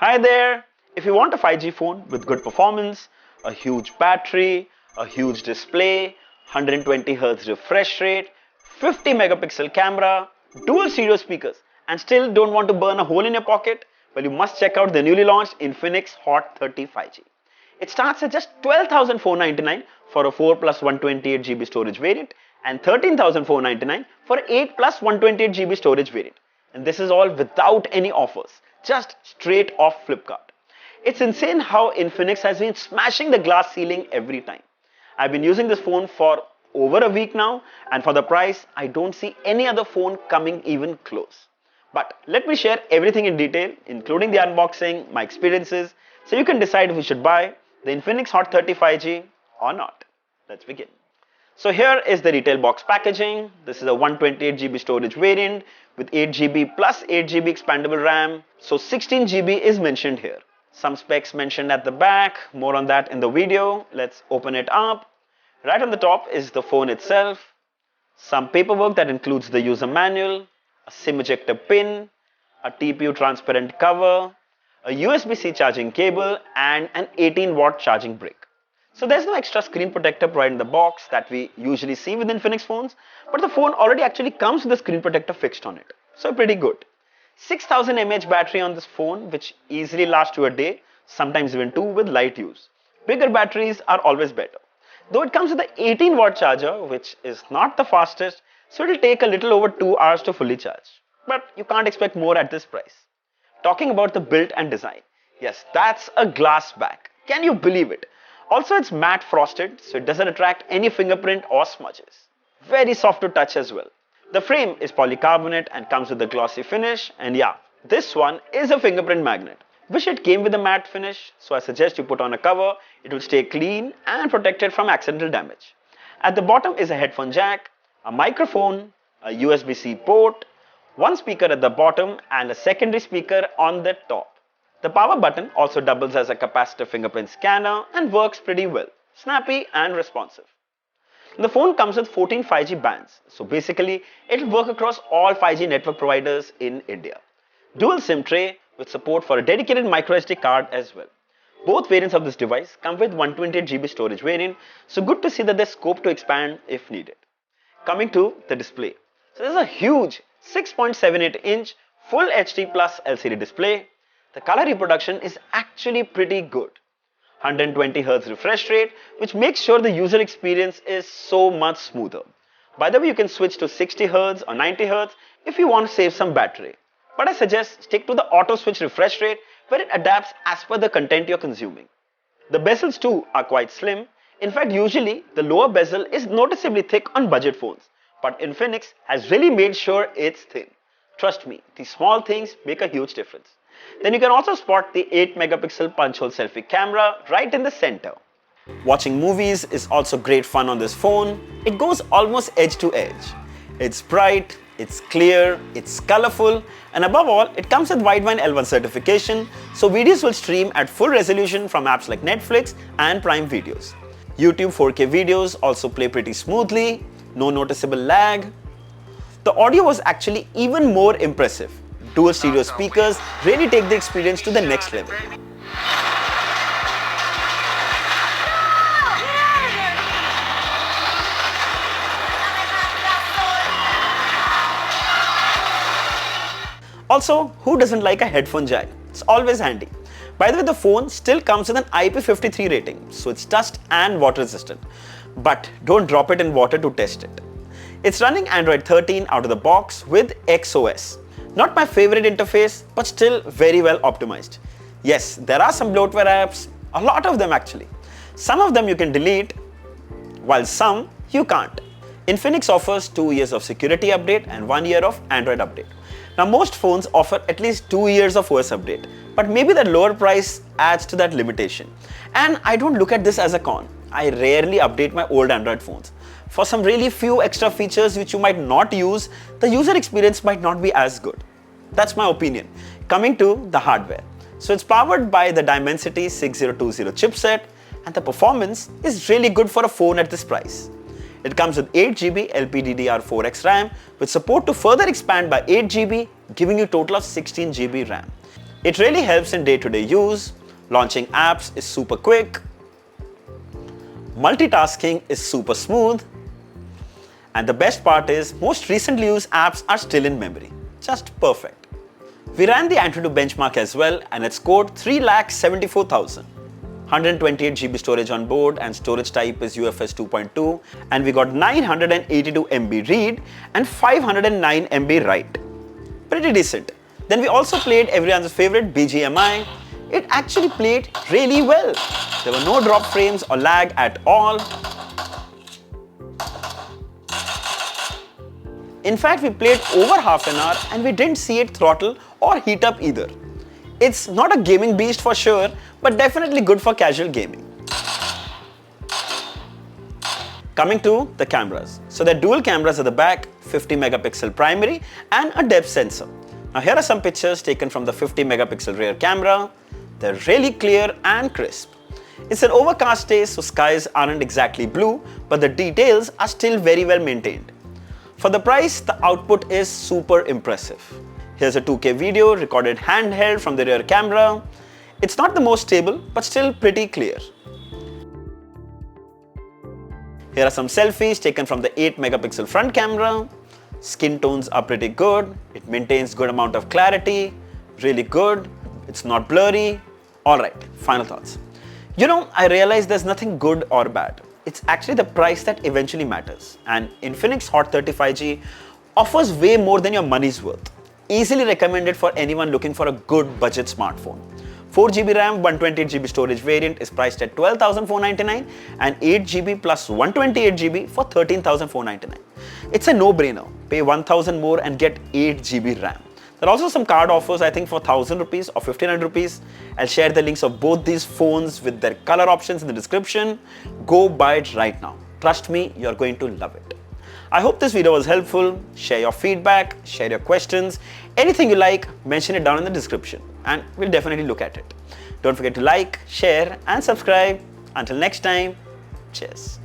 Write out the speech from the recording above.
Hi there! If you want a 5G phone with good performance, a huge battery, a huge display, 120Hz refresh rate, 50 megapixel camera, dual stereo speakers, and still don't want to burn a hole in your pocket, well, you must check out the newly launched Infinix Hot 30 5G. It starts at just 12,499 for a 4 plus 128GB storage variant and 13,499 for 8 plus 128GB storage variant. And this is all without any offers, just straight off Flipkart. It's insane how Infinix has been smashing the glass ceiling every time. I've been using this phone for over a week now, and for the price, I don't see any other phone coming even close. But let me share everything in detail, including the unboxing, my experiences, so you can decide if you should buy the Infinix Hot 30 5G or not. Let's begin. So here is the retail box packaging. This is a 128GB storage variant with 8GB plus 8GB expandable RAM. So 16GB is mentioned here. Some specs mentioned at the back, more on that in the video. Let's open it up. Right on the top is the phone itself. Some paperwork that includes the user manual, a SIM ejector pin, a TPU transparent cover, a USB-C charging cable, and an 18-watt charging brick. So there's no extra screen protector provided in the box that we usually see with Infinix phones, but the phone already actually comes with a screen protector fixed on it. So pretty good. 6000 mAh battery on this phone, which easily lasts you a day, sometimes even two with light use. Bigger batteries are always better. Though it comes with an 18-watt charger, which is not the fastest, so it'll take a little over 2 hours to fully charge. But you can't expect more at this price. Talking about the build and design. Yes, that's a glass back. Can you believe it? Also, it's matte frosted, so it doesn't attract any fingerprint or smudges. Very soft to touch as well. The frame is polycarbonate and comes with a glossy finish. And yeah, this one is a fingerprint magnet. Wish it came with a matte finish, so I suggest you put on a cover. It will stay clean and protected from accidental damage. At the bottom is a headphone jack, a microphone, a USB-C port, one speaker at the bottom and a secondary speaker on the top. The power button also doubles as a capacitive fingerprint scanner and works pretty well, snappy and responsive. The phone comes with 14 5G bands, so basically it will work across all 5G network providers in India. Dual SIM tray with support for a dedicated microSD card as well. Both variants of this device come with 128GB storage variant, so good to see that there's scope to expand if needed. Coming to the display. So this is a huge 6.78-inch Full HD Plus LCD display. The color reproduction is actually pretty good. 120Hz refresh rate, which makes sure the user experience is so much smoother. By the way, you can switch to 60Hz or 90Hz if you want to save some battery. But I suggest stick to the auto switch refresh rate where it adapts as per the content you're consuming. The bezels too are quite slim. In fact, usually the lower bezel is noticeably thick on budget phones. But Infinix has really made sure it's thin. Trust me, these small things make a huge difference. Then you can also spot the 8 megapixel punch hole selfie camera right in the center. Watching movies is also great fun on this phone. It goes almost edge to edge. It's bright, it's clear, it's colorful, and above all, it comes with Widevine L1 certification, so videos will stream at full resolution from apps like Netflix and Prime Videos. YouTube 4K videos also play pretty smoothly, no noticeable lag. The audio was actually even more impressive. Dual stereo speakers really take the experience to the next level. Also, who doesn't like a headphone jack? It's always handy. By the way, the phone still comes with an IP53 rating, so it's dust and water resistant. But don't drop it in water to test it. It's running Android 13 out of the box with XOS. Not my favorite interface, but still very well optimized. Yes, there are some bloatware apps, a lot of them actually. Some of them you can delete, while some you can't. Infinix offers 2 years of security update and 1 year of Android update. Now most phones offer at least 2 years of OS update, but maybe the lower price adds to that limitation. And I don't look at this as a con. I rarely update my old Android phones. For some really few extra features which you might not use, the user experience might not be as good. That's my opinion. Coming to the hardware. So it's powered by the Dimensity 6020 chipset, and the performance is really good for a phone at this price. It comes with 8GB LPDDR4X RAM with support to further expand by 8GB, giving you a total of 16GB RAM. It really helps in day-to-day use. Launching apps is super quick. Multitasking is super smooth. And the best part is, most recently used apps are still in memory. Just perfect. We ran the Antutu benchmark as well and it scored 3,74,000. 128 GB storage on board and storage type is UFS 2.2, and we got 982 MB read and 509 MB write. Pretty decent. Then we also played everyone's favorite BGMI. It actually played really well. There were no drop frames or lag at all. In fact, we played over half an hour and we didn't see it throttle or heat up either. It's not a gaming beast for sure, but definitely good for casual gaming. Coming to the cameras. So there are dual cameras at the back, 50 megapixel primary and a depth sensor. Now here are some pictures taken from the 50 megapixel rear camera. They're really clear and crisp. It's an overcast day, so skies aren't exactly blue, but the details are still very well maintained. For the price, the output is super impressive. Here's a 2K video recorded handheld from the rear camera. It's not the most stable, but still pretty clear. Here are some selfies taken from the 8 megapixel front camera. Skin tones are pretty good. It maintains good amount of clarity. Really good. It's not blurry. Alright, final thoughts. I realized there's nothing good or bad. It's actually the price that eventually matters. And Infinix Hot 35G offers way more than your money's worth. Easily recommended for anyone looking for a good budget smartphone. 4GB RAM, 128GB storage variant is priced at 12,499 and 8GB plus 128GB for 13,499. It's a no-brainer. Pay 1,000 more and get 8GB RAM. There are also some card offers, I think, for 1,000 rupees or 1,500 rupees. I'll share the links of both these phones with their color options in the description. Go buy it right now. Trust me, you're going to love it. I hope this video was helpful. Share your feedback, share your questions. Anything you like, mention it down in the description and we'll definitely look at it. Don't forget to like, share and subscribe. Until next time, cheers.